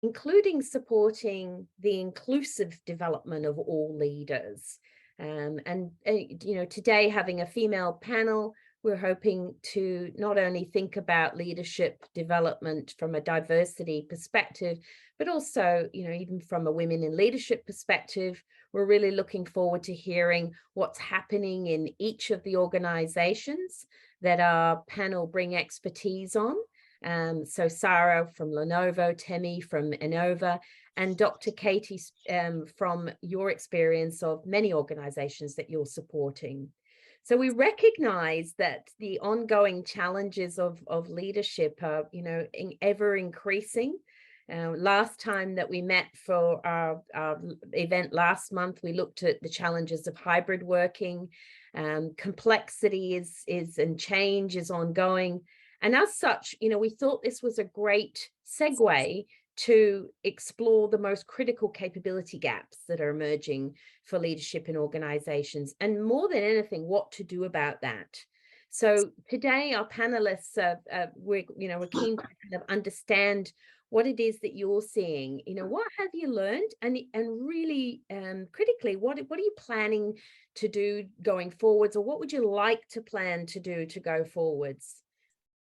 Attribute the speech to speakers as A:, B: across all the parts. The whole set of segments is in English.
A: including supporting the inclusive development of all leaders. Today, having a female panel, we're hoping to not only think about leadership development from a diversity perspective, but also, even from a women in leadership perspective. We're really looking forward to hearing what's happening in each of the organizations that our panel bring expertise on. So Sarah from Lenovo, Temi from Enova, and Dr. Kpis from your experience of many organizations that you're supporting. So we recognize that the ongoing challenges of leadership are, ever increasing. Last time that we met for our event last month, we looked at the challenges of hybrid working. Complexity and change is ongoing. And as such, we thought this was a great segue to explore the most critical capability gaps that are emerging for leadership in organizations, and more than anything, what to do about that. So today, our panelists, we're keen to kind of understand what it is that you're seeing. What have you learned, and really critically, what are you planning to do going forwards, or what would you like to plan to do to go forwards?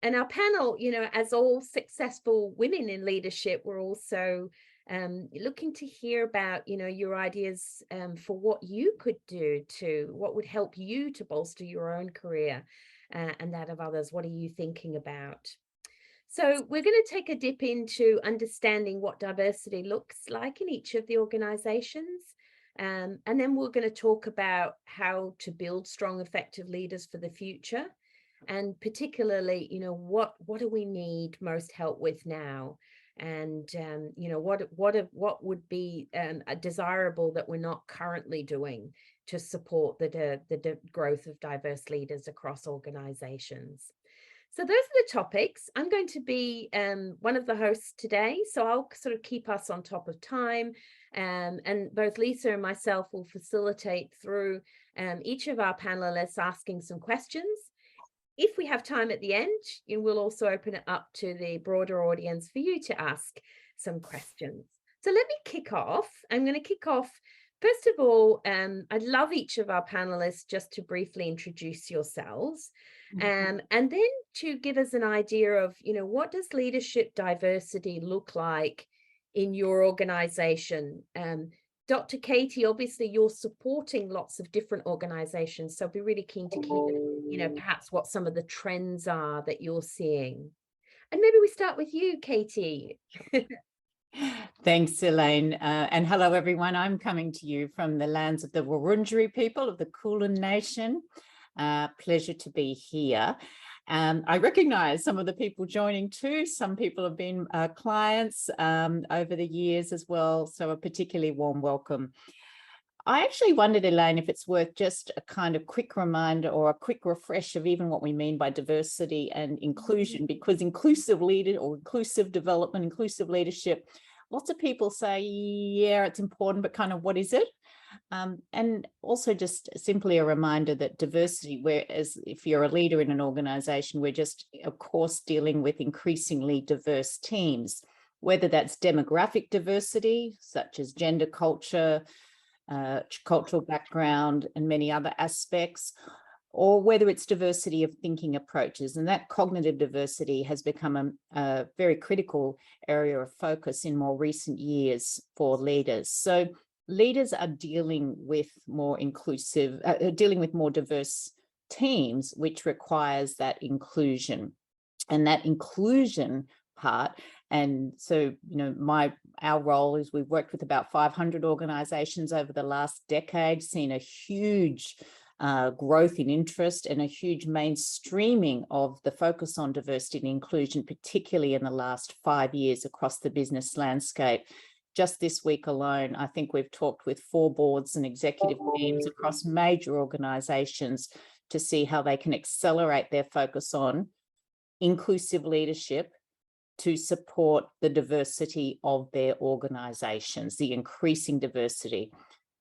A: And our panel, as all successful women in leadership, we're also looking to hear about, your ideas for what you could do what would help you to bolster your own career and that of others. What are you thinking about? So we're going to take a dip into understanding what diversity looks like in each of the organizations. And then we're going to talk about how to build strong, effective leaders for the future. And particularly, what do we need most help with now? And, what would be desirable that we're not currently doing to support the growth of diverse leaders across organizations? So those are the topics. I'm going to be one of the hosts today, so I'll sort of keep us on top of time. And both Lisa and myself will facilitate through each of our panelists asking some questions. If we have time at the end, we'll also open it up to the broader audience for you to ask some questions. So let me kick off. I'm going to kick off, first of all, I'd love each of our panelists just to briefly introduce yourselves, and then to give us an idea of, what does leadership diversity look like in your organization? Dr. Katie, obviously you're supporting lots of different organizations, so I'd be really keen to hear, perhaps what some of the trends are that you're seeing. And maybe we start with you, Katie.
B: Thanks, Elaine. And hello, everyone. I'm coming to you from the lands of the Wurundjeri people of the Kulin Nation. Pleasure to be here. I recognize some of the people joining too. Some people have been clients over the years as well, so a particularly warm welcome. I actually wondered, Elaine, if it's worth just a kind of quick reminder or a quick refresh of even what we mean by diversity and inclusion, because inclusive leader or inclusive development, inclusive leadership, lots of people say, yeah, it's important, but kind of what is it? And also just simply a reminder that diversity, whereas if you're a leader in an organization, we're just, of course, dealing with increasingly diverse teams, whether that's demographic diversity, such as gender, culture, cultural background, and many other aspects, or whether it's diversity of thinking approaches. And that cognitive diversity has become a very critical area of focus in more recent years for leaders. So leaders are dealing with more diverse teams, which requires that inclusion. And that inclusion part, and so, our role is we've worked with about 500 organizations over the last decade, seen a huge growth in interest and a huge mainstreaming of the focus on diversity and inclusion, particularly in the last 5 years across the business landscape. Just this week alone, I think we've talked with 4 boards and executive teams across major organizations to see how they can accelerate their focus on inclusive leadership to support the diversity of their organizations, the increasing diversity.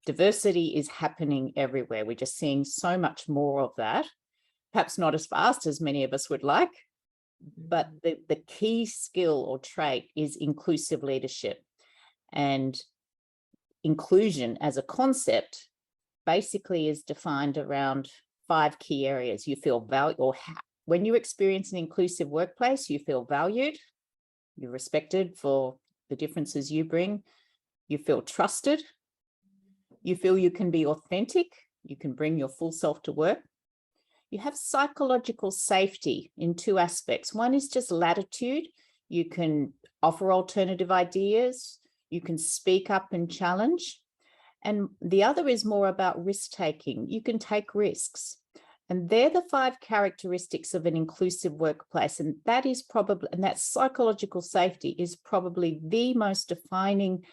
B: Diversity is happening everywhere. We're just seeing so much more of that, perhaps not as fast as many of us would like, but the key skill or trait is inclusive leadership. And inclusion as a concept basically is defined around 5 key areas. You feel valued, or when you experience an inclusive workplace, you feel valued, you're respected for the differences you bring, you feel trusted, you feel you can be authentic, you can bring your full self to work. You have psychological safety in 2 aspects. One is just latitude. You can offer alternative ideas, you can speak up and challenge. And the other is more about risk-taking. You can take risks. And they're the 5 characteristics of an inclusive workplace. And that is probably, and that psychological safety is probably the most defining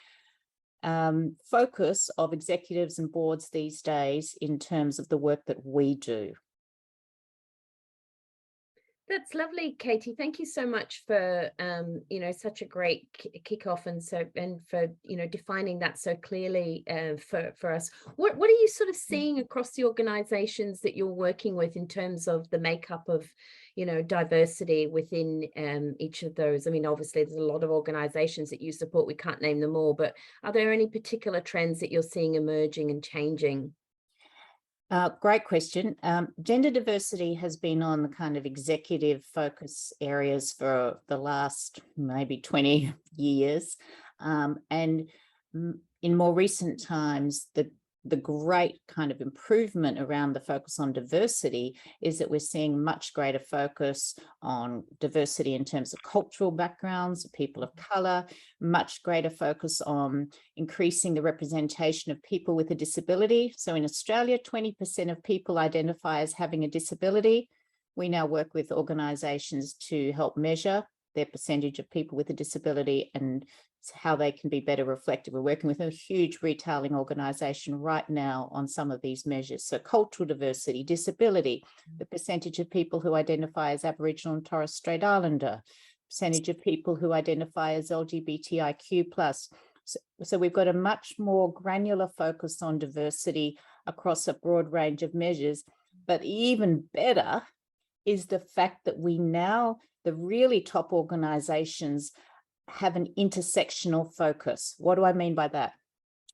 B: focus of executives and boards these days in terms of the work that we do.
A: That's lovely, Katie. Thank you so much for such a great kickoff, and for defining that so clearly for us. What are you sort of seeing across the organizations that you're working with in terms of the makeup of diversity within each of those? I mean, obviously there's a lot of organizations that you support. We can't name them all, but are there any particular trends that you're seeing emerging and changing?
B: Great question. Gender diversity has been on the kind of executive focus areas for the last maybe 20 years. And in more recent times, the great kind of improvement around the focus on diversity is that we're seeing much greater focus on diversity in terms of cultural backgrounds, people of color, much greater focus on increasing the representation of people with a disability. So in Australia, 20% of people identify as having a disability. We now work with organizations to help measure their percentage of people with a disability and how they can be better reflected. We're working with a huge retailing organization right now on some of these measures. So cultural diversity, disability, the percentage of people who identify as Aboriginal and Torres Strait Islander, percentage of people who identify as LGBTIQ+. So we've got a much more granular focus on diversity across a broad range of measures. But even better is the fact that we now, the really top organizations, have an intersectional focus. What do I mean by that?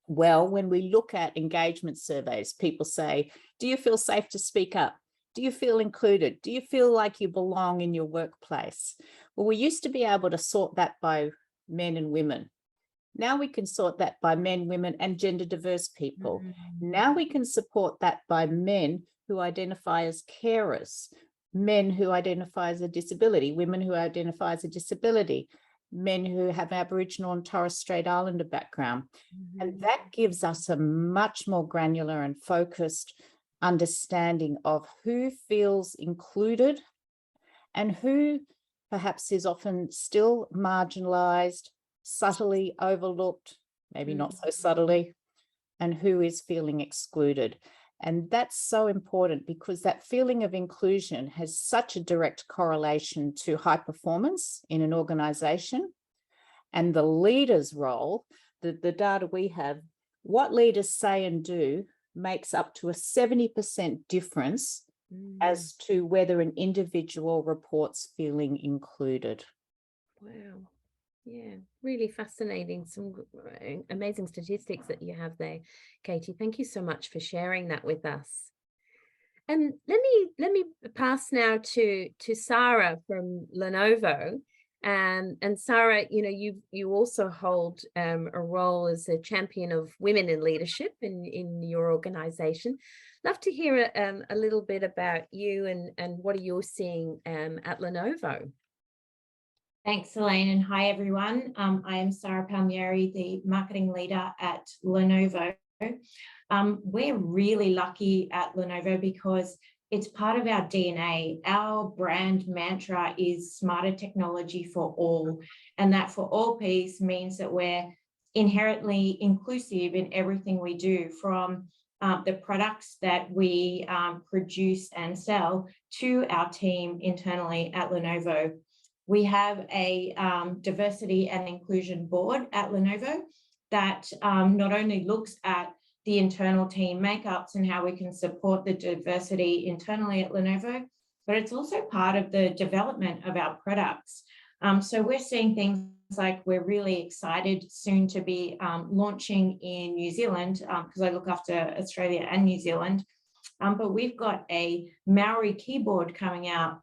B: Well, when we look at engagement surveys, people say, do you feel safe to speak up? Do you feel included? Do you feel like you belong in your workplace? Well, we used to be able to sort that by men and women. Now we can sort that by men, women, and gender diverse people. Now we can support that by men who identify as carers, men who identify as a disability, women who identify as a disability, men who have Aboriginal and Torres Strait Islander background. And that gives us a much more granular and focused understanding of who feels included and who perhaps is often still marginalized, subtly overlooked, maybe not so subtly, and who is feeling excluded. And that's so important because that feeling of inclusion has such a direct correlation to high performance in an organization. And the leader's role, the data we have, what leaders say and do makes up to a 70% difference as to whether an individual reports feeling included.
A: Wow. Yeah, really fascinating. Some amazing statistics that you have there, Katie. Thank you so much for sharing that with us. And let me pass now to Sarah from Lenovo. And Sarah, you also hold a role as a champion of women in leadership in your organization. Love to hear a little bit about you and what are you seeing at Lenovo.
C: Thanks, Elaine, and hi, everyone. I am Sarah Palmieri, the marketing leader at Lenovo. We're really lucky at Lenovo because it's part of our DNA. Our brand mantra is smarter technology for all, and that for all piece means that we're inherently inclusive in everything we do, from the products that we produce and sell to our team internally at Lenovo. We have a diversity and inclusion board at Lenovo that not only looks at the internal team makeups and how we can support the diversity internally at Lenovo, but it's also part of the development of our products. So we're seeing things like we're really excited soon to be launching in New Zealand, because I look after Australia and New Zealand. But we've got a Maori keyboard coming out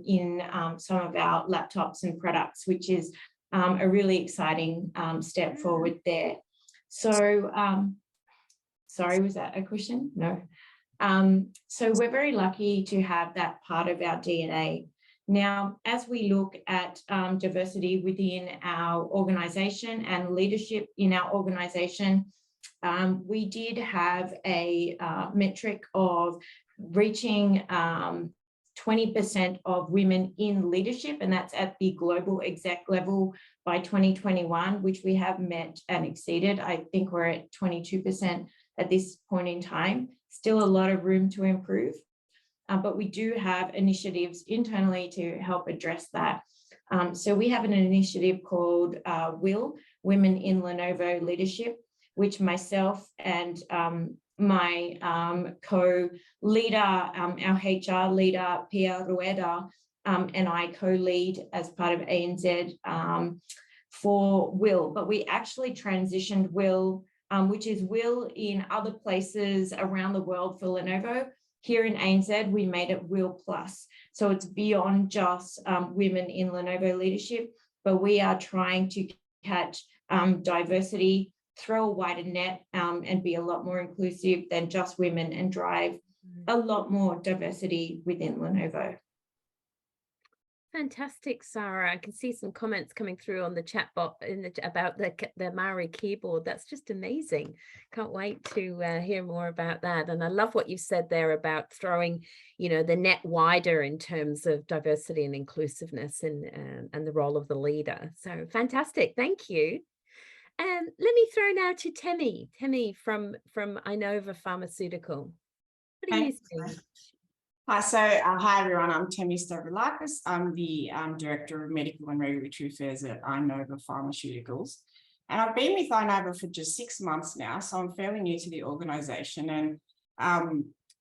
C: in some of our laptops and products, which is a really exciting step forward there. So, sorry, was that a question? No. So we're very lucky to have that part of our DNA. Now, as we look at diversity within our organisation and leadership in our organisation, we did have a metric of reaching 20% of women in leadership, and that's at the global exec level by 2021, which we have met and exceeded. I think we're at 22% at this point in time. Still a lot of room to improve, but we do have initiatives internally to help address that. So we have an initiative called WIL, Women in Lenovo Leadership, which myself and my co-leader, our HR leader, Pia Rueda, and I co-lead as part of ANZ for WIL. But we actually transitioned WIL, which is WIL in other places around the world for Lenovo. Here in ANZ, we made it WIL Plus. So it's beyond just women in Lenovo leadership, but we are trying to catch diversity, throw a wider net, and be a lot more inclusive than just women, and drive a lot more diversity within Lenovo.
A: Fantastic, Sarah. I can see some comments coming through on the chat bot about the Maori keyboard. That's just amazing. Can't wait to hear more about that. And I love what you said there about throwing, the net wider in terms of diversity and inclusiveness and the role of the leader. So fantastic. Thank you. Let me throw now to Temi from Inova Pharmaceutical. What do you say?
D: Hi, hi everyone, I'm Temi Stavroulakis. I'm the Director of Medical and Regulatory Affairs at Inova Pharmaceuticals. And I've been with Inova for just 6 months now, so I'm fairly new to the organisation. And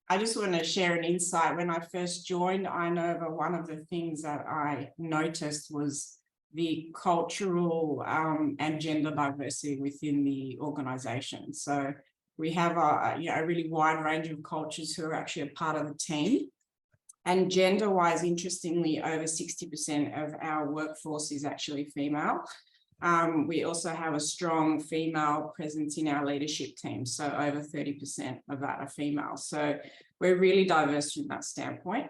D: I just want to share an insight. When I first joined Inova, one of the things that I noticed was the cultural and gender diversity within the organisation. So we have a really wide range of cultures who are actually a part of the team. And gender-wise, interestingly, over 60% of our workforce is actually female. We also have a strong female presence in our leadership team. So over 30% of that are female. So we're really diverse from that standpoint.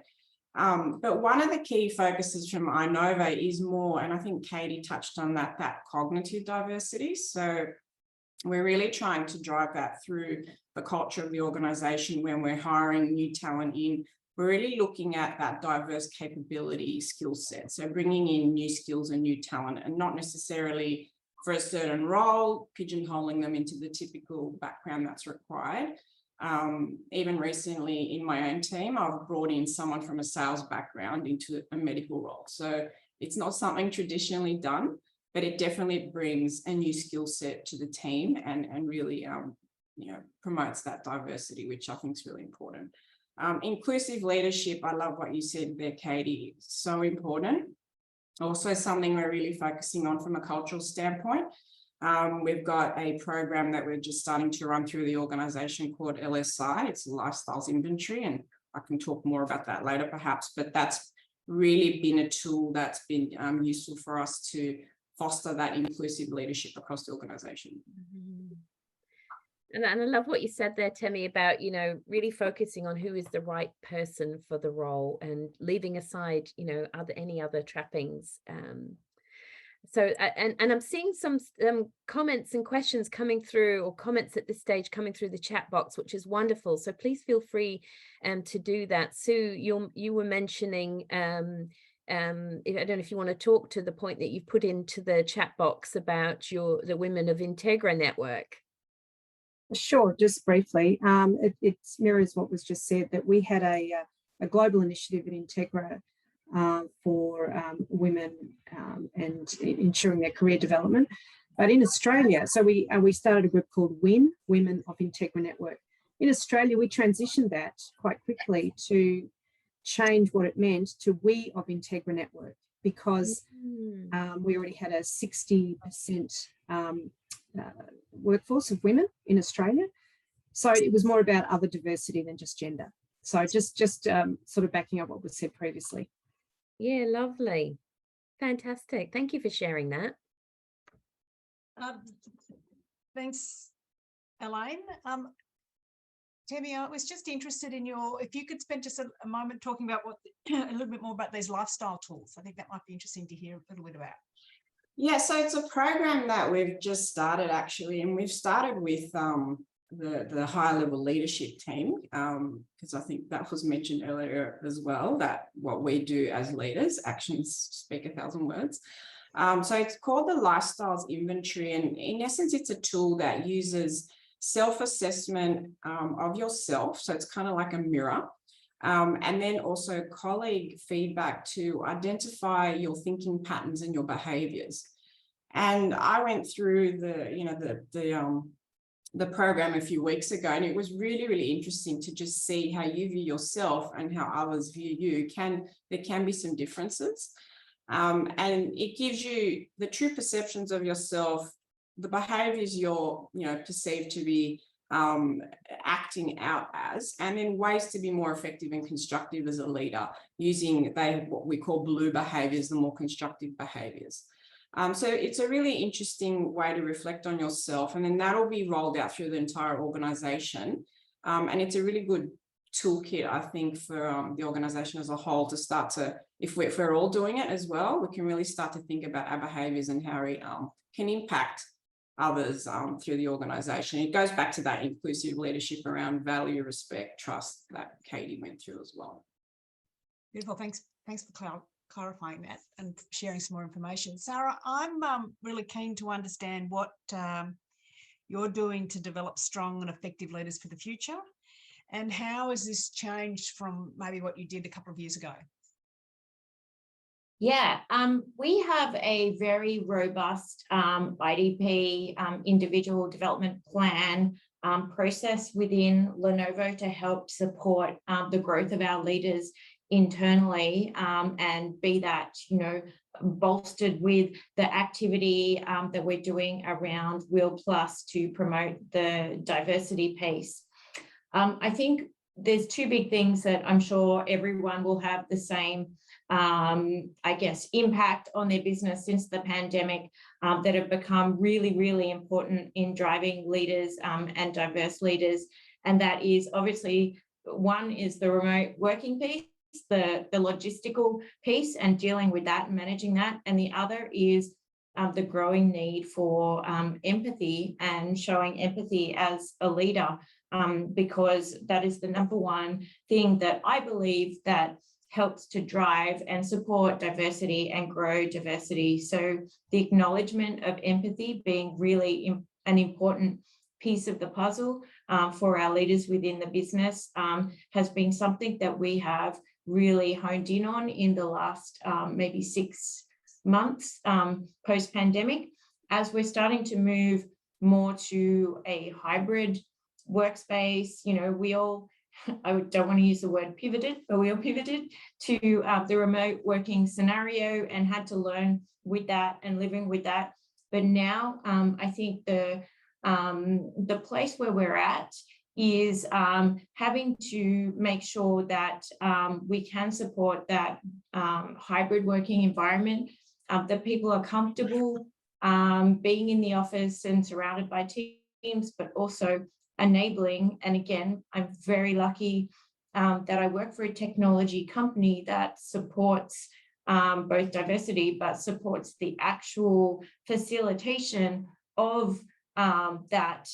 D: But one of the key focuses from Inova is more, and I think Katie touched on that cognitive diversity. So we're really trying to drive that through the culture of the organisation when we're hiring new talent in. We're really looking at that diverse capability skill set. So bringing in new skills and new talent, and not necessarily for a certain role, pigeonholing them into the typical background that's required. Even recently in my own team, I've brought in someone from a sales background into a medical role. So it's not something traditionally done, but it definitely brings a new skill set to the team and really promotes that diversity, which I think is really important. Inclusive leadership, I love what you said there, Katie, so important. Also something we're really focusing on from a cultural standpoint. We've got a program that we're just starting to run through the organisation called LSI. It's a lifestyles inventory, and I can talk more about that later perhaps, but that's really been a tool that's been useful for us to foster that inclusive leadership across the organisation.
A: Mm-hmm. And I love what you said there, Temi, about, really focusing on who is the right person for the role and leaving aside, any other trappings. So, and I'm seeing some comments and questions coming through, or comments at this stage coming through the chat box, which is wonderful. So please feel free to do that. Sue, you were mentioning, I don't know if you want to talk to the point that you've put into the chat box about the Women of Integra network.
E: Sure, just briefly. It mirrors what was just said, that we had a global initiative at Integra for women and ensuring their career development. But in Australia, so we started a group called WIN, Women of Integra Network. In Australia, we transitioned that quite quickly to change what it meant to we of Integra Network, because
A: Mm.
E: we already had a 60% workforce of women in Australia. So it was more about other diversity than just gender. So just sort of backing up what was said previously.
A: Yeah, lovely. Fantastic. Thank you for sharing that.
F: Thanks, Elaine. Tammy, I was just interested in if you could spend just a moment talking about a little bit more about these lifestyle tools. I think that might be interesting to hear a little bit about.
D: Yeah, so it's a program that we've just started actually, and we've started with the high level leadership team, because I think that was mentioned earlier as well, that what we do as leaders, actions speak 1,000 words. So it's called the Lifestyles Inventory, and in essence, it's a tool that uses self-assessment of yourself. So it's kind of like a mirror. And then also colleague feedback to identify your thinking patterns and your behaviors. And I went through the program a few weeks ago, and it was really, really interesting to just see how you view yourself and how others view you. There can be some differences. And it gives you the true perceptions of yourself, the behaviors you're perceived to be acting out as, and then ways to be more effective and constructive as a leader using what we call blue behaviors, the more constructive behaviors. So it's a really interesting way to reflect on yourself, and then that'll be rolled out through the entire organization. And it's a really good toolkit, I think, for the organization as a whole to start to, if we're all doing it as well, we can really start to think about our behaviors and how we can impact others through the organization. It goes back to that inclusive leadership around value, respect, trust that Katie went through as well.
F: Beautiful. Thanks for clarifying that and sharing some more information. Sarah, I'm really keen to understand what you're doing to develop strong and effective leaders for the future, and how has this changed from maybe what you did a couple of years ago?
C: Yeah, we have a very robust IDP, individual development plan process within Lenovo to help support the growth of our leaders internally, and be that, bolstered with the activity that we're doing around Wheel Plus to promote the diversity piece. I think there's two big things that I'm sure everyone will have the same impact on their business since the pandemic, that have become really, really important in driving leaders and diverse leaders. And that is obviously, one is the remote working piece, the logistical piece and dealing with that and managing that. And the other is the growing need for empathy and showing empathy as a leader, because that is the number one thing that I believe that helps to drive and support diversity and grow diversity. So the acknowledgement of empathy being really an important piece of the puzzle for our leaders within the business has been something that we have really honed in on in the last maybe 6 months post-pandemic, as we're starting to move more to a hybrid workspace. We all, I don't want to use the word pivoted, but we all pivoted to the remote working scenario and had to learn with that and living with that. But now I think the place where we're at is having to make sure that we can support that hybrid working environment, that people are comfortable being in the office and surrounded by teams, but also enabling. And again, I'm very lucky that I work for a technology company that supports both diversity, but supports the actual facilitation of that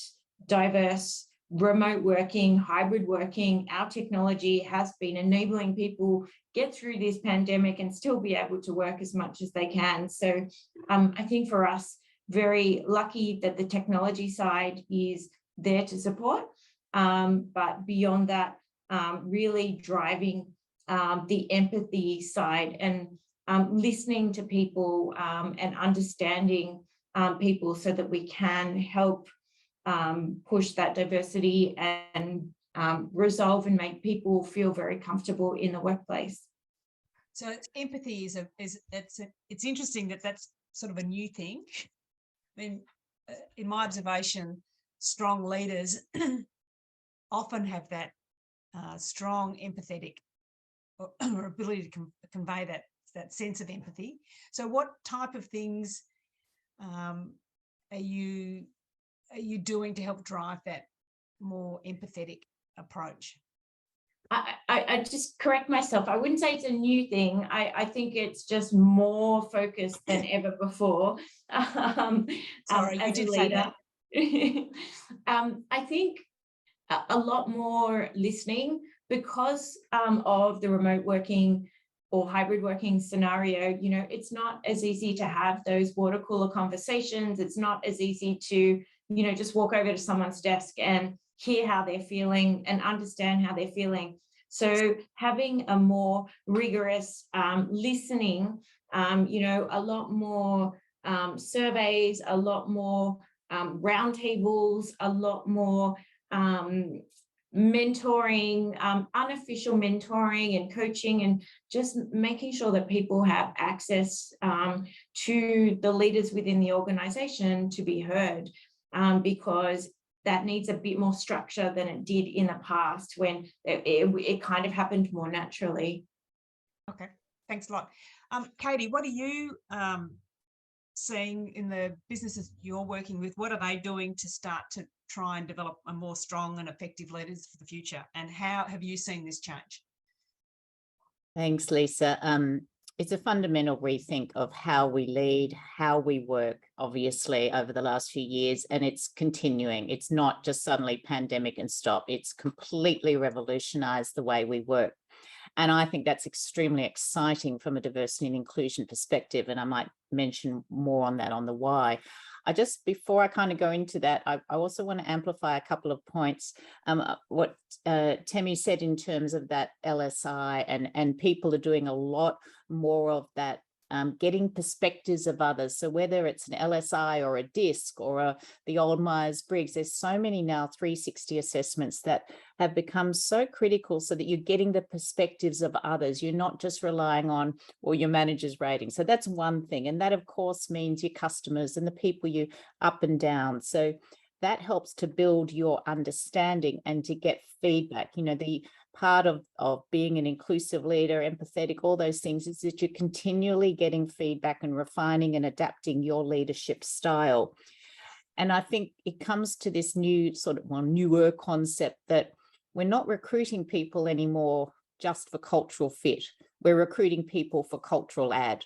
C: diverse remote working, hybrid working. Our technology has been enabling people get through this pandemic and still be able to work as much as they can. So I think for us, very lucky that the technology side is there to support, but beyond that, really driving the empathy side and listening to people and understanding people so that we can help push that diversity and resolve and make people feel very comfortable in the workplace.
F: So empathy it's interesting that that's sort of a new thing. I mean, in my observation, strong leaders often have that strong empathetic or ability to convey that sense of empathy. So what type of things are you doing to help drive that more empathetic approach?
C: I just correct myself. I wouldn't say it's a new thing. I think it's just more focused than ever before.
F: Sorry, you did say that.
C: I think a lot more listening because of the remote working or hybrid working scenario. You know, it's not as easy to have those water cooler conversations. It's not as easy to, you know, just walk over to someone's desk and hear how they're feeling and understand how they're feeling. So having a more rigorous listening, you know, a lot more surveys, a lot more roundtables, a lot more mentoring, unofficial mentoring and coaching, and just making sure that people have access to the leaders within the organization to be heard, because that needs a bit more structure than it did in the past when it kind of happened more naturally.
F: Okay, thanks a lot. Katie, what are you seeing in the businesses you're working with? What are they doing to start to try and develop a more strong and effective leaders for the future? And how have you seen this change?
B: Thanks, Lisa. It's a fundamental rethink of how we lead, how we work, obviously, over the last few years, and it's continuing. It's not just suddenly pandemic and stop. It's completely revolutionized the way we work. And I think that's extremely exciting from a diversity and inclusion perspective. And I might mention more on that on the why. Before I kind of go into that, I also want to amplify a couple of points. What Temi said in terms of that LSI, and people are doing a lot more of that, getting perspectives of others. So whether it's an LSI or a DISC or the old Myers-Briggs, there's so many now 360 assessments that have become so critical so that you're getting the perspectives of others. You're not just relying on, well, your manager's rating. So that's one thing. And that, of course, means your customers and the people you up and down. So that helps to build your understanding and to get feedback. You know, the part of being an inclusive leader, empathetic, all those things, is that you're continually getting feedback and refining and adapting your leadership style. And I think it comes to this new newer concept that we're not recruiting people anymore just for cultural fit. We're recruiting people for cultural add.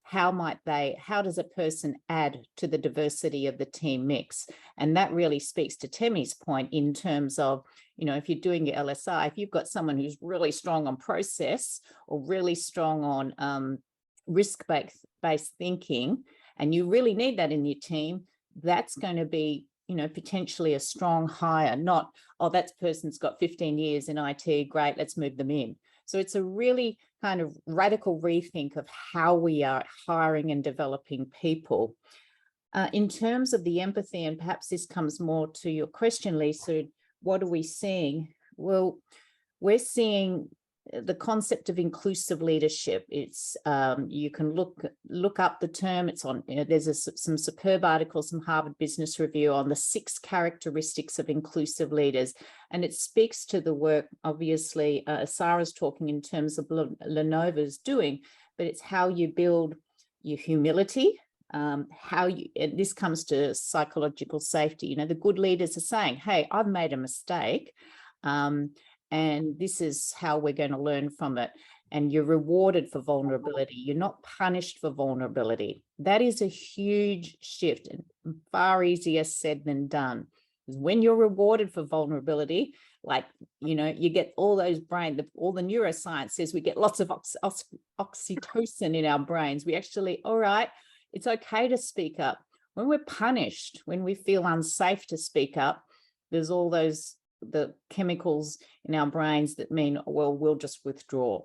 B: How does a person add to the diversity of the team mix? And that really speaks to Temi's point in terms of, you know, if you're doing your LSI, if you've got someone who's really strong on process or really strong on risk-based thinking, and you really need that in your team, that's going to be, you know, potentially a strong hire, not, oh, that person's got 15 years in IT, great, let's move them in. So it's a really kind of radical rethink of how we are hiring and developing people. In terms of the empathy, and perhaps this comes more to your question, Lisa, what are we seeing? Well, we're seeing the concept of inclusive leadership. It's you can look up the term. It's on, you know, there's some superb articles from Harvard Business Review on the 6 characteristics of inclusive leaders, and it speaks to the work, obviously, Sarah's talking in terms of Lenovo's doing, but it's how you build your humility, and this comes to psychological safety. You know, the good leaders are saying, hey, I've made a mistake, and this is how we're going to learn from it. And you're rewarded for vulnerability. You're not punished for vulnerability. That is a huge shift and far easier said than done. Because when you're rewarded for vulnerability, like, you know, you get all those all the neuroscience says we get lots of oxytocin in our brains. We actually, all right, it's okay to speak up. When we're punished, when we feel unsafe to speak up, there's all the chemicals in our brains that mean, well, we'll just withdraw.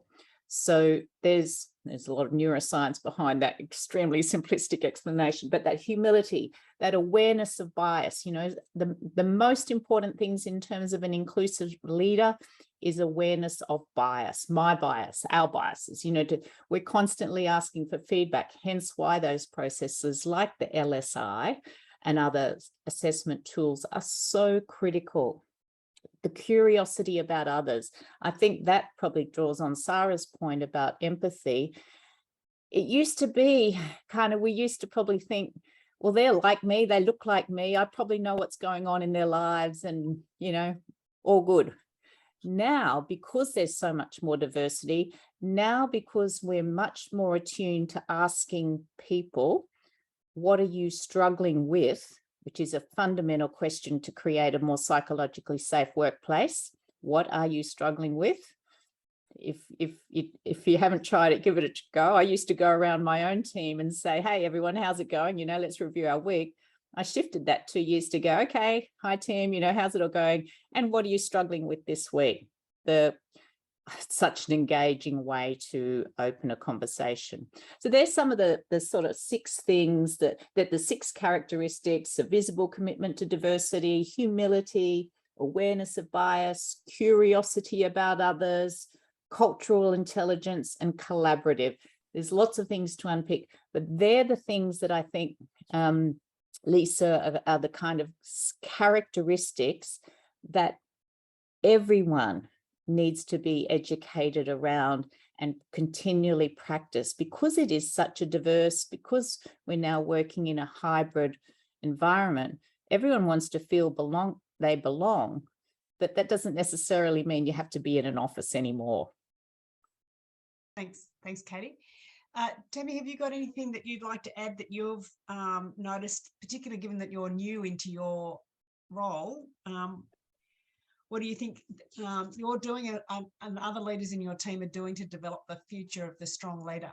B: So there's a lot of neuroscience behind that extremely simplistic explanation, but that humility, that awareness of bias, you know, the most important things in terms of an inclusive leader is awareness of bias, my bias, our biases, you know, we're constantly asking for feedback, hence why those processes like the LSI and other assessment tools are so critical. The curiosity about others. I think that probably draws on Sarah's point about empathy. It used to be kind of, we used to probably think, well, they're like me, they look like me, I probably know what's going on in their lives and, you know, all good. Now, because there's so much more diversity, now because we're much more attuned to asking people, what are you struggling with? Which is a fundamental question to create a more psychologically safe workplace. What are you struggling with? If you haven't tried it, give it a go. I used to go around my own team and say, hey, everyone, how's it going? You know, let's review our week. I shifted that 2 years to go, okay, hi, Tim, you know, how's it all going? And what are you struggling with this week? Such an engaging way to open a conversation. So there's some of the sort of 6 things that the 6 characteristics: a visible commitment to diversity, humility, awareness of bias, curiosity about others, cultural intelligence, and collaborative. There's lots of things to unpick, but they're the things that I think, Lisa, are the kind of characteristics that everyone needs to be educated around and continually practice, because it is such a diverse, because we're now working in a hybrid environment. Everyone wants to feel they belong, but that doesn't necessarily mean you have to be in an office anymore.
F: Thanks, Katie. Tammy, have you got anything that you'd like to add that you've noticed, particularly given that you're new into your role? What do you think you're doing and other leaders in your team are doing to develop the future of the strong leader?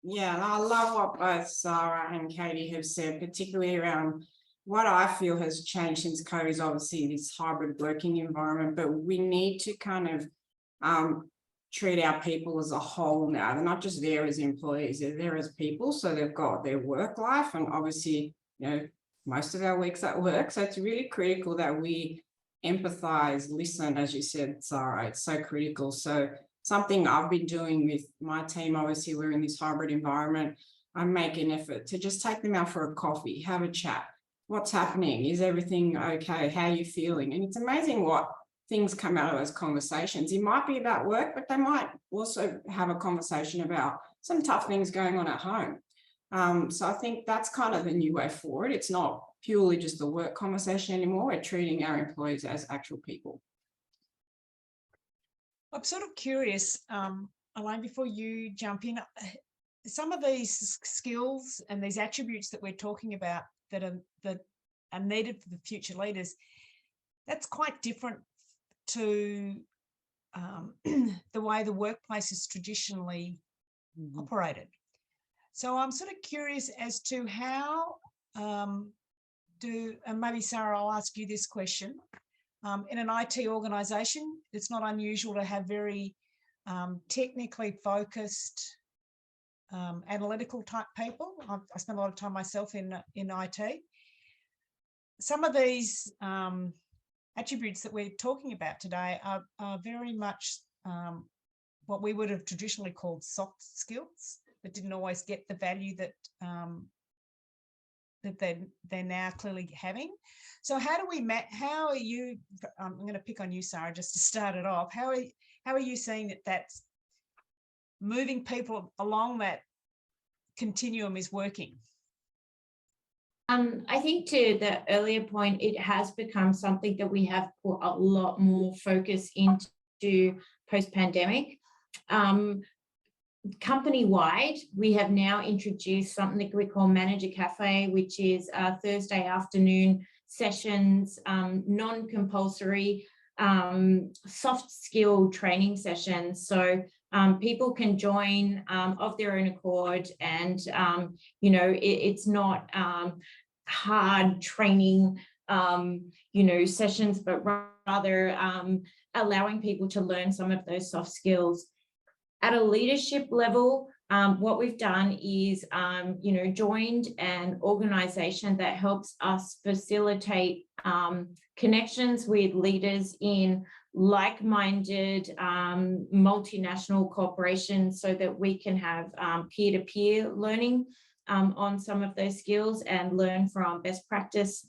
D: Yeah, and I love what both Sarah and Katie have said, particularly around what I feel has changed since COVID is obviously this hybrid working environment, but we need to kind of treat our people as a whole now. They're not just there as employees, they're there as people. So they've got their work life, and obviously, you know, most of our week's at work. So it's really critical that we empathize, listen, as you said, Sarah, it's so critical. So something I've been doing with my team, obviously we're in this hybrid environment, I make an effort to just take them out for a coffee, have a chat. What's happening? Is everything okay? How are you feeling? And it's amazing what things come out of those conversations. It might be about work, but they might also have a conversation about some tough things going on at home. So I think that's kind of the new way forward. It's not purely just the work conversation anymore. We're treating our employees as actual people.
F: I'm sort of curious, Elaine, before you jump in, some of these skills and these attributes that we're talking about that are needed for the future leaders, that's quite different to the way the workplace is traditionally operated. So I'm sort of curious as to how and maybe Sarah, I'll ask you this question. In an IT organisation, it's not unusual to have very technically focused, analytical type people. I spend a lot of time myself in IT. Some of these attributes that we're talking about today are very much what we would have traditionally called soft skills, that didn't always get the value that they're now clearly having. So how do we how are you, I'm going to pick on you, Sarah, just to start it off. How are you seeing that's moving people along that continuum is working?
C: I think to the earlier point, it has become something that we have put a lot more focus into post-pandemic. Company-wide, we have now introduced something that we call Manager Cafe, which is Thursday afternoon sessions, non-compulsory, soft skill training sessions. So people can join of their own accord, and you know, it's not hard training you know, sessions, but rather allowing people to learn some of those soft skills. At a leadership level, what we've done is, joined an organization that helps us facilitate connections with leaders in like-minded multinational corporations so that we can have peer-to-peer learning on some of those skills and learn from best practice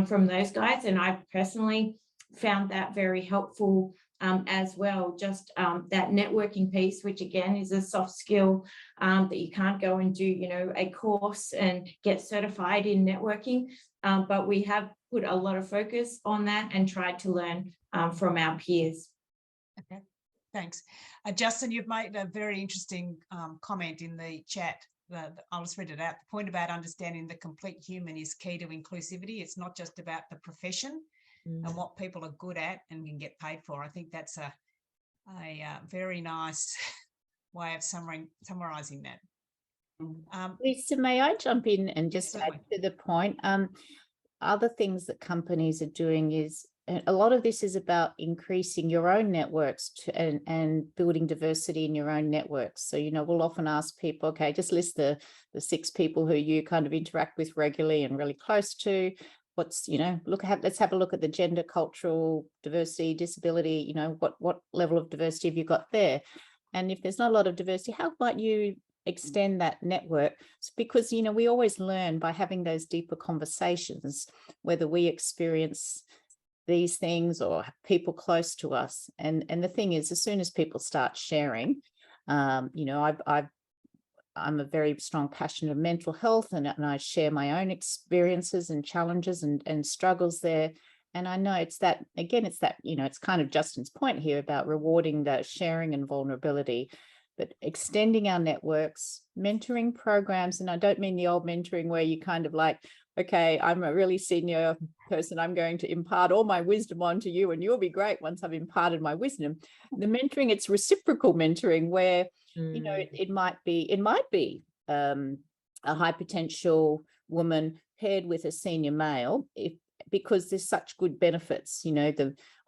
C: from those guys. And I personally found that very helpful as well, just that networking piece, which again is a soft skill that you can't go and do, a course and get certified in networking. But we have put a lot of focus on that and tried to learn from our peers.
F: Okay, thanks. Justin, you've made a very interesting comment in the chat. I'll just read it out. The point about understanding the complete human is key to inclusivity. It's not just about the profession and what people are good at and can get paid for. I think that's a very nice way of summarizing that.
B: Lisa, may I jump in and just
F: Certainly.
B: add to the point? Other things that companies are doing is, a lot of this is about increasing your own networks and building diversity in your own networks. So, we'll often ask people, okay, just list the 6 people who you kind of interact with regularly and really close to. What's, let's have a look at the gender, cultural diversity, disability, what level of diversity have you got there? And if there's not a lot of diversity, how might you extend that network? Because, we always learn by having those deeper conversations, whether we experience these things or people close to us. And the thing is, as soon as people start sharing, I'm a very strong passion of mental health, and I share my own experiences and challenges and struggles there. And I know it's that, it's kind of Justin's point here about rewarding the sharing and vulnerability, but extending our networks, mentoring programs. And I don't mean the old mentoring where you kind of like, okay, I'm a really senior person, I'm going to impart all my wisdom onto you and you'll be great once I've imparted my wisdom. The mentoring, it's reciprocal mentoring where, it might be a high potential woman paired with a senior male, because there's such good benefits,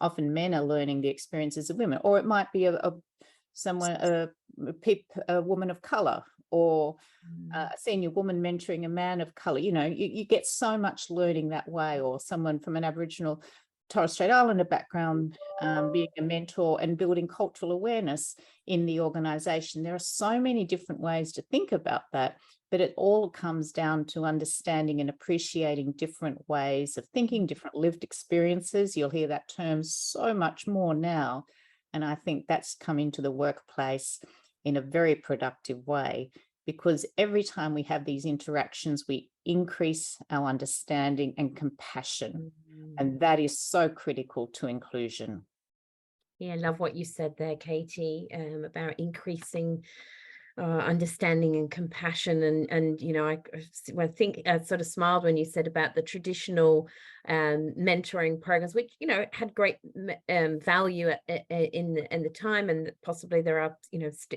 B: often men are learning the experiences of women, or it might be a woman of color, or a senior woman mentoring a man of color. You get so much learning that way, or someone from an Aboriginal Torres Strait Islander background being a mentor and building cultural awareness in the organization. There are so many different ways to think about that, but it all comes down to understanding and appreciating different ways of thinking, different lived experiences. You'll hear that term so much more now. And I think that's come into the workplace in a very productive way, because every time we have these interactions, we increase our understanding and compassion. And that is so critical to inclusion.
A: Yeah, I love what you said there, Katie, about increasing understanding and compassion. And I think I sort of smiled when you said about the traditional mentoring programs, which had great value in the time, and possibly there are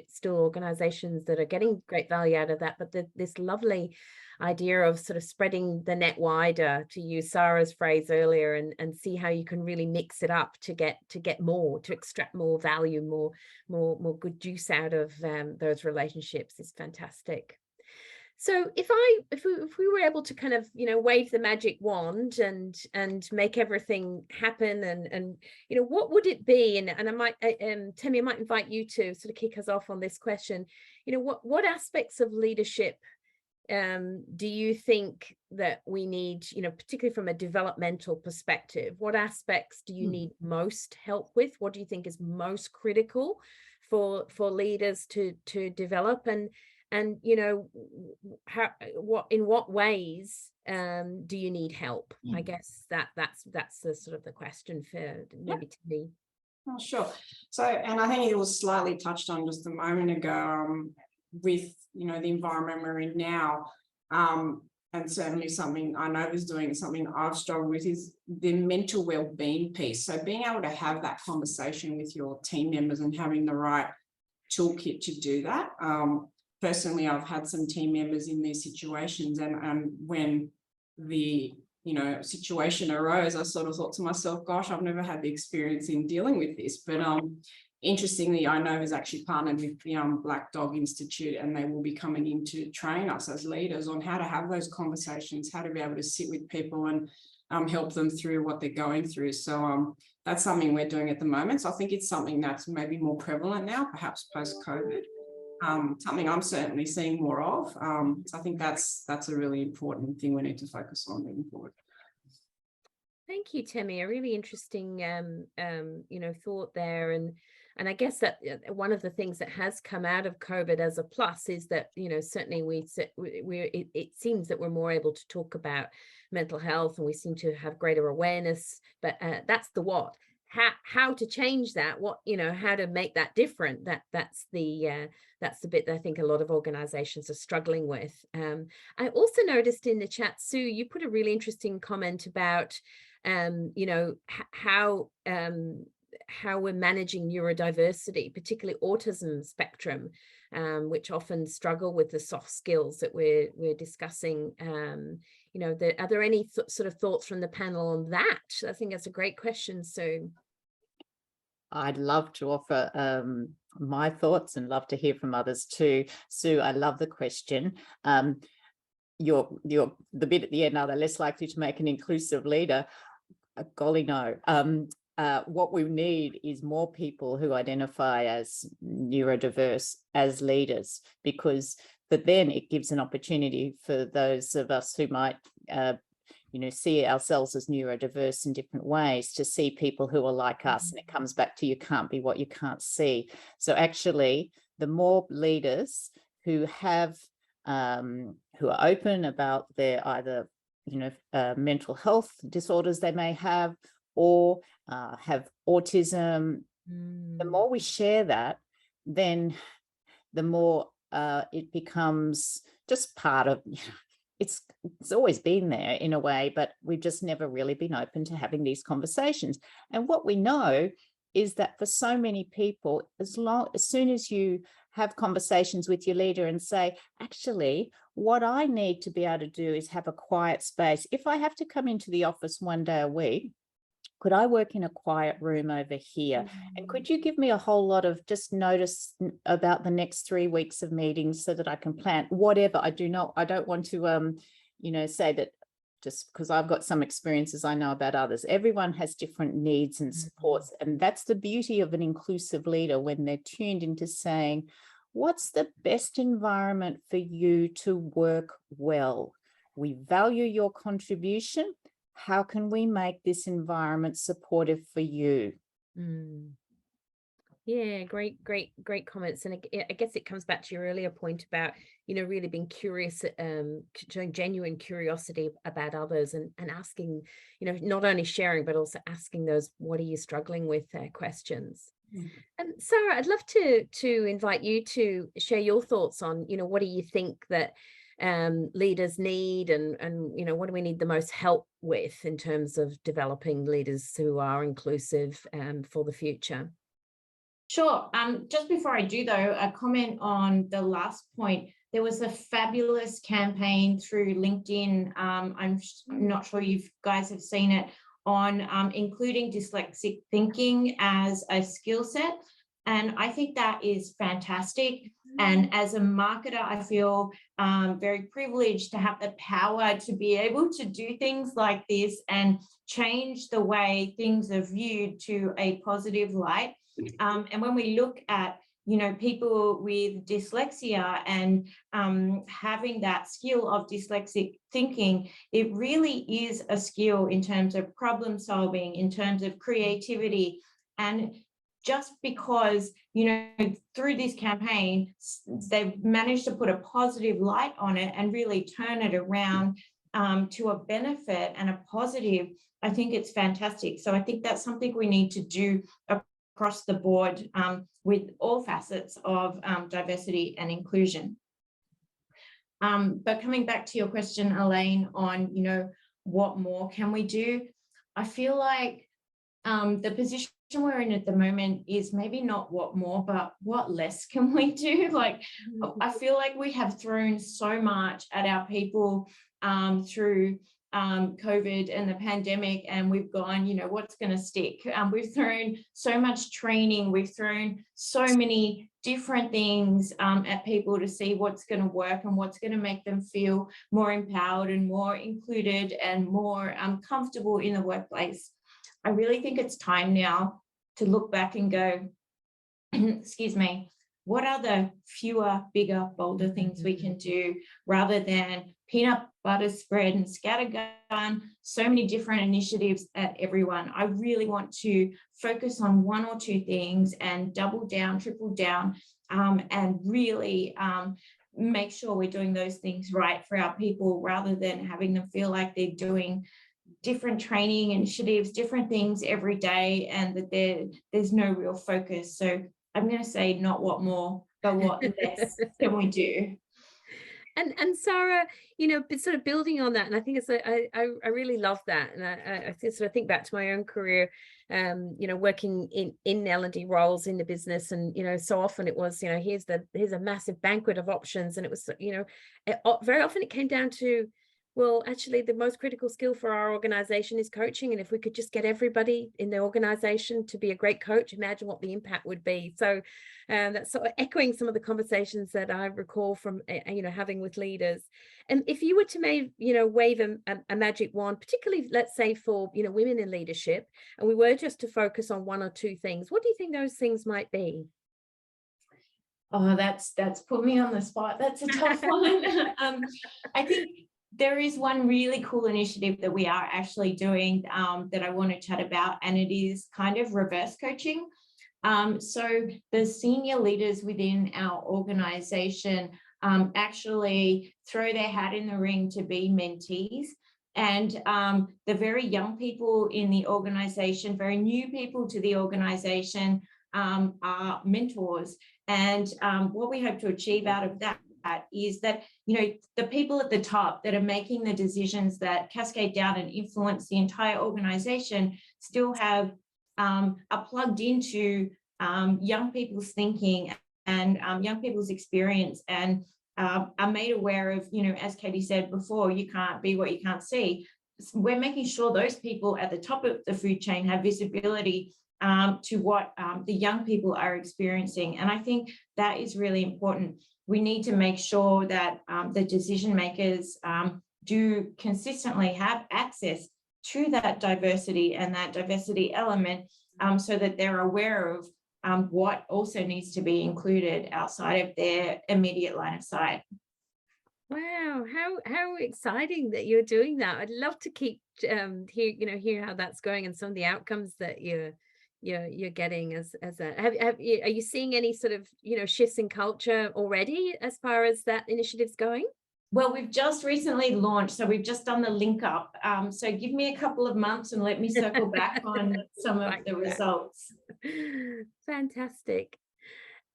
A: still organizations that are getting great value out of that. But this lovely idea of sort of spreading the net wider, to use Sarah's phrase earlier, and see how you can really mix it up to get more, to extract more value, more good juice out of those relationships is fantastic. So if we were able to kind of wave the magic wand and make everything happen, and what would it be? And I might Temi, I might invite you to sort of kick us off on this question. What aspects of leadership do you think that we need, particularly from a developmental perspective? What aspects do you need most help with? What do you think is most critical for leaders to develop? And in what ways do you need help? I guess that's the sort of the question for maybe to me.
D: Oh, sure. So, and I think it was slightly touched on just a moment ago with the environment we're in now, and certainly something I know is doing, something I've struggled with, is the mental well-being piece. So being able to have that conversation with your team members and having the right toolkit to do that. Personally, I've had some team members in these situations, and when the situation arose, I sort of thought to myself, gosh, I've never had the experience in dealing with this. But interestingly, I know has actually partnered with the Black Dog Institute, and they will be coming in to train us as leaders on how to have those conversations, how to be able to sit with people and help them through what they're going through. So that's something we're doing at the moment. So I think it's something that's maybe more prevalent now, perhaps post-COVID. Something I'm certainly seeing more of. So I think that's a really important thing we need to focus on moving forward.
A: Thank you, Temi. A really interesting, thought there. And I guess that one of the things that has come out of COVID as a plus is that, certainly it seems that we're more able to talk about mental health, and we seem to have greater awareness, but that's the what. How to change that, how to make that different, that's the bit that I think a lot of organizations are struggling with. I also noticed in the chat, Sue, you put a really interesting comment about how we're managing neurodiversity, particularly autism spectrum, which often struggle with the soft skills that we're discussing. Are there any sort of thoughts from the panel on that? I think that's a great question, Sue.
B: I'd love to offer my thoughts and love to hear from others too. Sue, I love the question. You're the bit at the end, are they less likely to make an inclusive leader? Golly, no. What we need is more people who identify as neurodiverse as leaders, but then it gives an opportunity for those of us who might see ourselves as neurodiverse in different ways to see people who are like us. And it comes back to you can't be what you can't see. So actually, the more leaders who have who are open about their either mental health disorders they may have, or have autism, the more we share that, then the more it becomes just part of, it's always been there in a way, but we've just never really been open to having these conversations. And what we know is that for so many people, as soon as you have conversations with your leader and say, actually, what I need to be able to do is have a quiet space. If I have to come into the office one day a week, could I work in a quiet room over here? And could you give me a whole lot of just notice about the next 3 weeks of meetings so that I can plan whatever? I don't want to, say that just because I've got some experiences I know about others. Everyone has different needs and supports. And that's the beauty of an inclusive leader, when they're tuned into saying, what's the best environment for you to work well? We value your contribution. How can we make this environment supportive for you?
A: Yeah, great comments. And I guess it comes back to your earlier point about, really being curious, showing genuine curiosity about others, and asking, not only sharing, but also asking those, what are you struggling with questions. And Sarah, I'd love to invite you to share your thoughts on, what do you think that leaders need, and what do we need the most help with in terms of developing leaders who are inclusive for the future?
C: Sure. Just before I do, though, a comment on the last point. There was a fabulous campaign through LinkedIn. I'm not sure you guys have seen it, on including dyslexic thinking as a skill set. And I think that is fantastic. And as a marketer, I feel very privileged to have the power to be able to do things like this and change the way things are viewed to a positive light. And when we look at, people with dyslexia and having that skill of dyslexic thinking, it really is a skill in terms of problem solving, in terms of creativity. And just because, through this campaign, they've managed to put a positive light on it and really turn it around to a benefit and a positive, I think it's fantastic. So I think that's something we need to do across the board with all facets of diversity and inclusion. But coming back to your question, Elaine, on, what more can we do? I feel like the position we're in at the moment is maybe not what more, but what less can we do? Like, I feel like we have thrown so much at our people through COVID and the pandemic, and we've gone, what's going to stick? We've thrown so much training, we've thrown so many different things at people to see what's going to work and what's going to make them feel more empowered and more included and more comfortable in the workplace. I really think it's time now to look back and go, excuse me, what are the fewer, bigger, bolder things we can do rather than peanut butter spread and scattergun, so many different initiatives at everyone. I really want to focus on one or two things and double down, triple down, and really make sure we're doing those things right for our people rather than having them feel like they're doing different training initiatives, different things every day, and that there's no real focus. So I'm going to say not what more, but what less can we do?
A: And Sarah, but sort of building on that, and I think it's I really love that, and I sort of think back to my own career, working in L&D roles in the business, and so often it was, here's a massive banquet of options, and it was, very often it came down to, well, actually, the most critical skill for our organization is coaching. And if we could just get everybody in the organization to be a great coach, imagine what the impact would be. So that's sort of echoing some of the conversations that I recall from, having with leaders. And if you were to wave a magic wand, particularly, let's say, for, women in leadership, and we were just to focus on one or two things, what do you think those things might be?
C: Oh, that's put me on the spot. That's a tough one. I think there is one really cool initiative that we are actually doing that I want to chat about, and it is kind of reverse coaching. So the senior leaders within our organization actually throw their hat in the ring to be mentees. And the very young people in the organization, very new people to the organization, are mentors. And what we hope to achieve out of that is that, the people at the top that are making the decisions that cascade down and influence the entire organization still are plugged into young people's thinking and young people's experience, and are made aware of, as Katie said before, you can't be what you can't see. We're making sure those people at the top of the food chain have visibility to what the young people are experiencing. And I think that is really important. We need to make sure that the decision makers do consistently have access to that diversity and that diversity element, so that they're aware of what also needs to be included outside of their immediate line of sight.
A: Wow, how exciting that you're doing that. I'd love to keep hear how that's going and some of the outcomes that you're getting as are you seeing any sort of shifts in culture already as far as that initiative's going?
C: Well, we've just recently launched, so we've just done the link up. So give me a couple of months and let me circle back on some of the results.
A: Fantastic.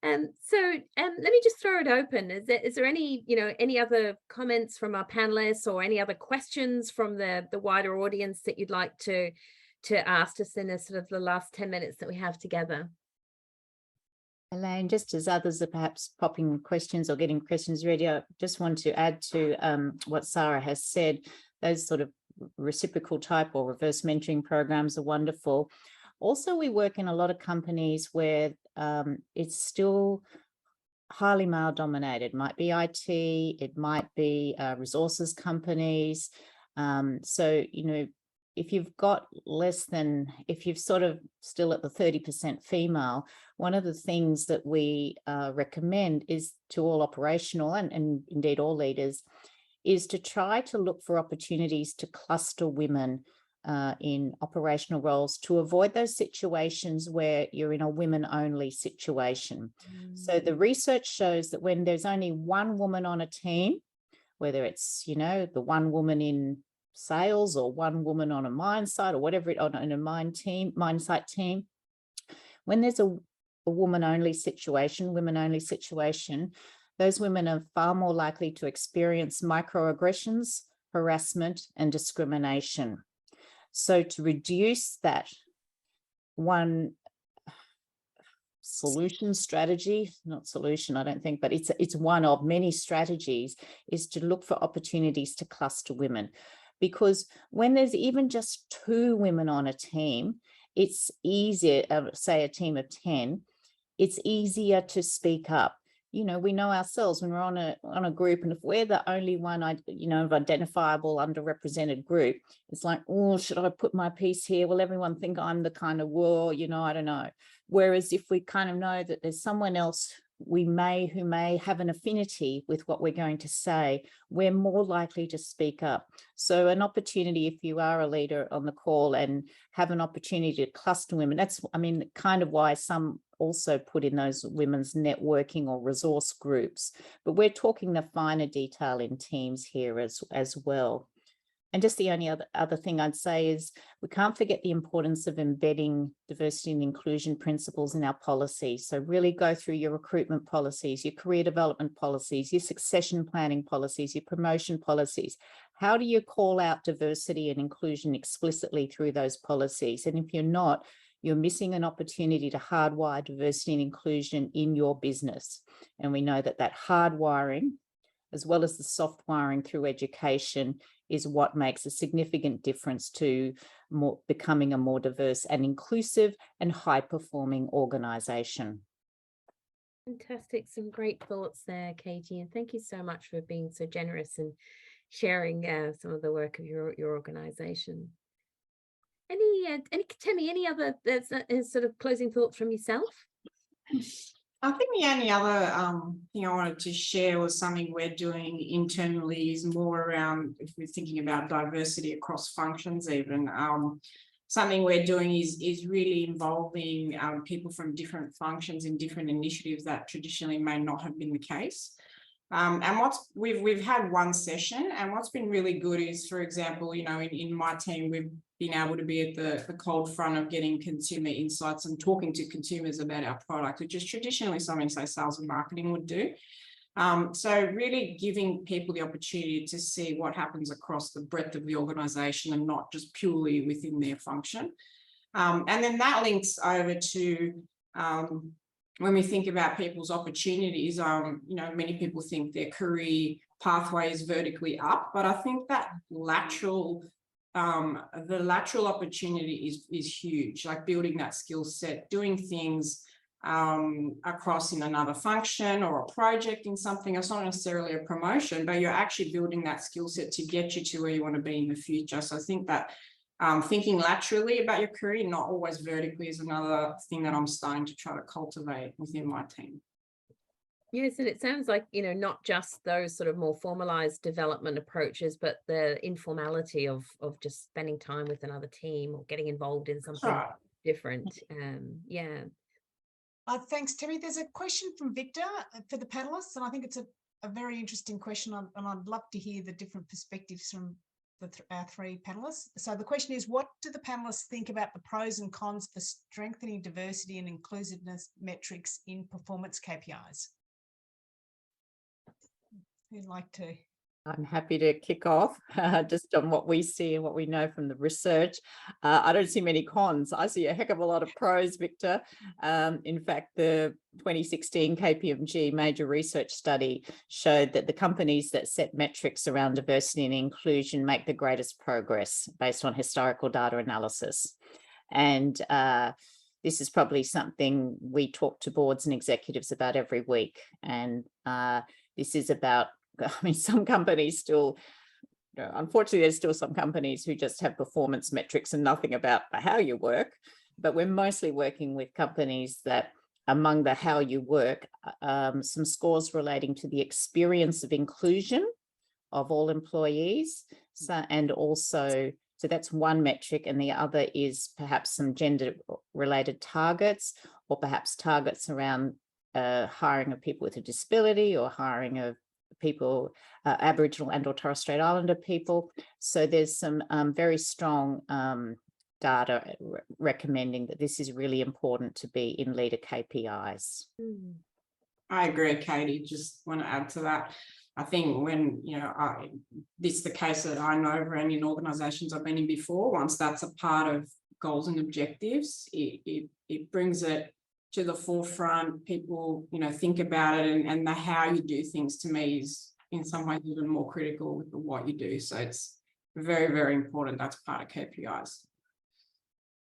A: So let me just throw it open. Is there any any other comments from our panelists or any other questions from the wider audience that you'd like to ask us in sort of the last 10 minutes that we have together?
B: Elaine, just as others are perhaps popping questions or getting questions ready, I just want to add to what Sarah has said. Those sort of reciprocal type or reverse mentoring programs are wonderful. Also, we work in a lot of companies where it's still highly male dominated. It might be IT, it might be resources companies. So, if you've got if you've sort of still at the 30% female, one of the things that we recommend is to all operational and indeed all leaders is to try to look for opportunities to cluster women in operational roles, to avoid those situations where you're in a women-only situation. So the research shows that when there's only one woman on a team, whether it's, the one woman in sales or one woman on a mine site or whatever, on a mine site team, when there's a women-only situation, those women are far more likely to experience microaggressions, harassment, and discrimination. So to reduce that, one solution strategy, not solution, I don't think, but it's one of many strategies, is to look for opportunities to cluster women. because when there's even just 2 women on a team, it's easier, say a team of 10, it's easier to speak up. You know, we know ourselves when we're on a group, and if we're the only one, of identifiable underrepresented group, it's like, oh, should I put my piece here? Will everyone think I'm the kind of, well, I don't know. Whereas if we kind of know that there's someone else who may have an affinity with what we're going to say, we're more likely to speak up. So an opportunity, if you are a leader on the call and have an opportunity to cluster women, that's, kind of why some also put in those women's networking or resource groups, but we're talking the finer detail in teams here as well. And just the only other thing I'd say is we can't forget the importance of embedding diversity and inclusion principles in our policies. So really go through your recruitment policies, your career development policies, your succession planning policies, your promotion policies. How do you call out diversity and inclusion explicitly through those policies? And if you're not, you're missing an opportunity to hardwire diversity and inclusion in your business. And we know that hardwiring, as well as the soft wiring through education, is what makes a significant difference to becoming a more diverse and inclusive and high-performing organisation.
A: Fantastic. Some great thoughts there, Katie. And thank you so much for being so generous and sharing some of the work of your organisation. Tammy, any other sort of closing thoughts from yourself?
D: I think the only other thing I wanted to share was something we're doing internally is more around, if we're thinking about diversity across functions even, something we're doing is really involving people from different functions in different initiatives that traditionally may not have been the case. And we've had one session, and what's been really good is, for example, in my team, we've been able to be at the cold front of getting consumer insights and talking to consumers about our product, which is traditionally something, say, sales and marketing would do. So really giving people the opportunity to see what happens across the breadth of the organisation and not just purely within their function. And then that links over to when we think about people's opportunities, many people think their career pathway is vertically up, but I think that the lateral opportunity is huge, like building that skill set, doing things across in another function or a project in something. It's not necessarily a promotion, but you're actually building that skill set to get you to where you want to be in the future. So I think that thinking laterally about your career, not always vertically, is another thing that I'm starting to try to cultivate within my team.
A: Yes, and it sounds like, not just those sort of more formalized development approaches, but the informality of just spending time with another team or getting involved in something different. Yeah.
F: Thanks, Terry. There's a question from Victor for the panelists, and I think it's a very interesting question, and I'd love to hear the different perspectives from our 3 panelists. So the question is, what do the panelists think about the pros and cons for strengthening diversity and inclusiveness metrics in performance KPIs? Who'd like to?
B: I'm happy to kick off just on what we see and what we know from the research. I don't see many cons. I see a heck of a lot of pros, Victor. In fact, the 2016 KPMG major research study showed that the companies that set metrics around diversity and inclusion make the greatest progress based on historical data analysis. And this is probably something we talk to boards and executives about every week. And this is about, some companies still, unfortunately, there's still some companies who just have performance metrics and nothing about how you work. But we're mostly working with companies that, among the how you work, some scores relating to the experience of inclusion of all employees. So that's one metric, and the other is perhaps some gender-related targets, or perhaps targets around hiring of people with a disability, or hiring of people, Aboriginal and or Torres Strait Islander people. So there's some very strong data recommending that this is really important to be in leader KPIs.
D: I agree, Katie. Just want to add to that. I think when, this is the case that I know and in organisations I've been in before, once that's a part of goals and objectives, it brings it to the forefront. People, think about it, and the how you do things, to me, is in some ways even more critical with the what you do. So it's very, very important. That's part of KPIs.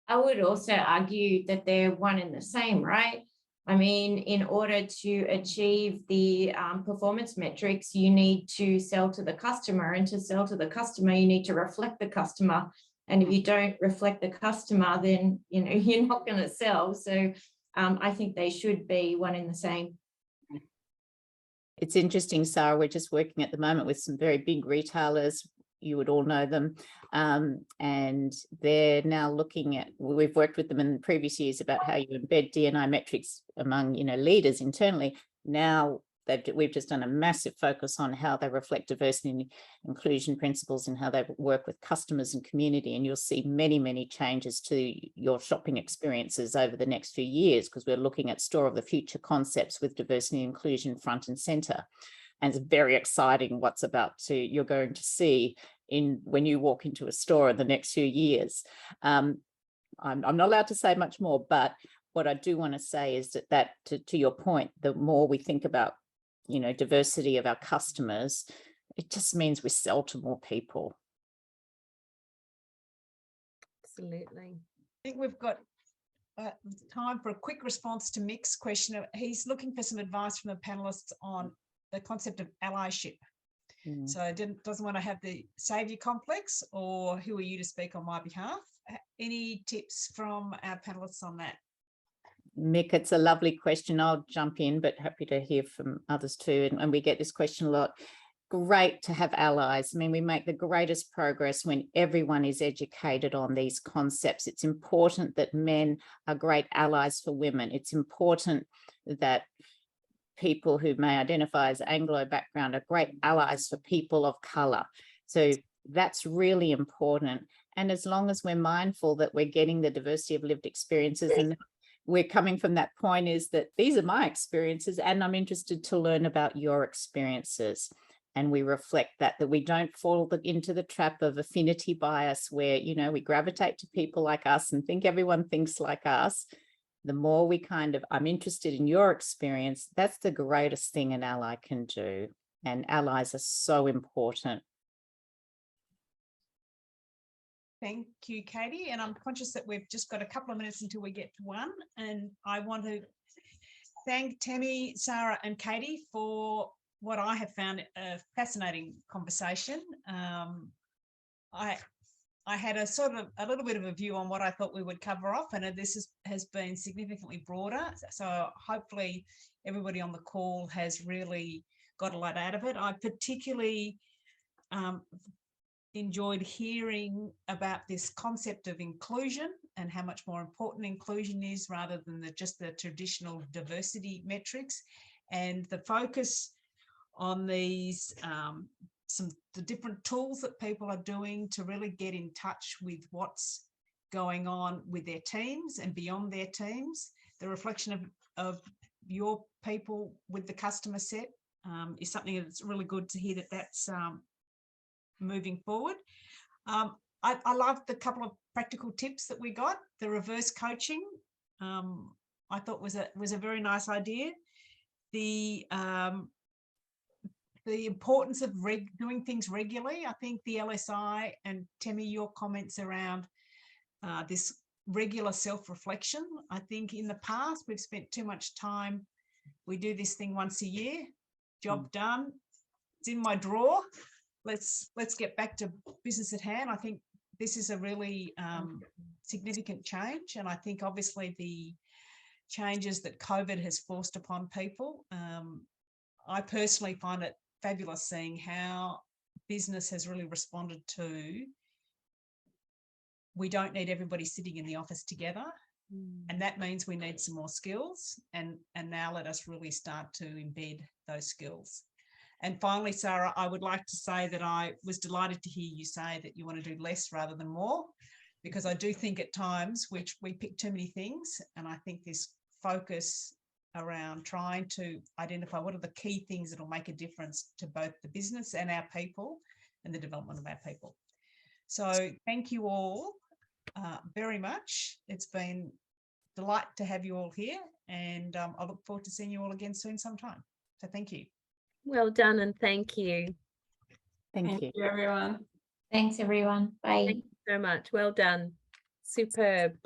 C: I would also argue that they're one and the same, right? I mean, in order to achieve the performance metrics, you need to sell to the customer, and to sell to the customer, you need to reflect the customer. And if you don't reflect the customer, then you're not going to sell. So I think they should be one and the same.
B: It's interesting, Sarah, we're just working at the moment with some very big retailers. You would all know them. And they're now looking at, we've worked with them in previous years about how you embed D&I metrics among, leaders internally. Now we've just done a massive focus on how they reflect diversity and inclusion principles and how they work with customers and community. And you'll see many, many changes to your shopping experiences over the next few years, because we're looking at store of the future concepts with diversity and inclusion front and center. And it's very exciting what's you're going to see when you walk into a store in the next few years. I'm not allowed to say much more, but what I do want to say is that to your point, the more we think about diversity of our customers, it just means we sell to more people.
A: Absolutely.
F: I think we've got time for a quick response to Mick's question. He's looking for some advice from the panelists on the concept of allyship. So doesn't want to have the savior complex, or who are you to speak on my behalf? Any tips from our panelists on that?
B: Mick, it's a lovely question. I'll jump in, but happy to hear from others too. And we get this question a lot. Great to have allies. I mean, we make the greatest progress when everyone is educated on these concepts. It's important that men are great allies for women. It's important that people who may identify as Anglo background are great allies for people of colour. So that's really important. And as long as we're mindful that we're getting the diversity of lived experiences, and we're coming from that point is that these are my experiences and I'm interested to learn about your experiences. And we reflect that we don't fall into the trap of affinity bias where, we gravitate to people like us and think everyone thinks like us. The more we I'm interested in your experience, that's the greatest thing an ally can do. And allies are so important.
F: Thank you, Katie. And I'm conscious that we've just got a couple of minutes until we get to one. And I want to thank Tammy, Sarah and Katie for what I have found a fascinating conversation. I had a little bit of a view on what I thought we would cover off, and this has been significantly broader. So hopefully everybody on the call has really got a lot out of it. I particularly enjoyed hearing about this concept of inclusion and how much more important inclusion is rather than just the traditional diversity metrics, and the focus on these the different tools that people are doing to really get in touch with what's going on with their teams and beyond their teams. The reflection of your people with the customer set is something that's really good to hear that's moving forward. I loved the couple of practical tips that we got. The reverse coaching, I thought was a very nice idea. The importance of doing things regularly. I think the LSI and Temi, your comments around this regular self-reflection. I think in the past we've spent too much time. We do this thing once a year, job done, it's in my drawer. Let's get back to business at hand. I think this is a really significant change, and I think obviously the changes that COVID has forced upon people. I personally find it fabulous seeing how business has really responded to, we don't need everybody sitting in the office together, and that means we need some more skills, and now let us really start to embed those skills. And finally, Sarah, I would like to say that I was delighted to hear you say that you want to do less rather than more, because I do think at times we pick too many things, and I think this focus around trying to identify what are the key things that will make a difference to both the business and our people and the development of our people. So thank you all very much. It's been a delight to have you all here, and I look forward to seeing you all again soon sometime. So thank you.
A: Well done, and thank you.
B: Thank you.
D: Everyone.
C: Thanks, everyone. Bye.
A: Thank you so much. Well done. Superb.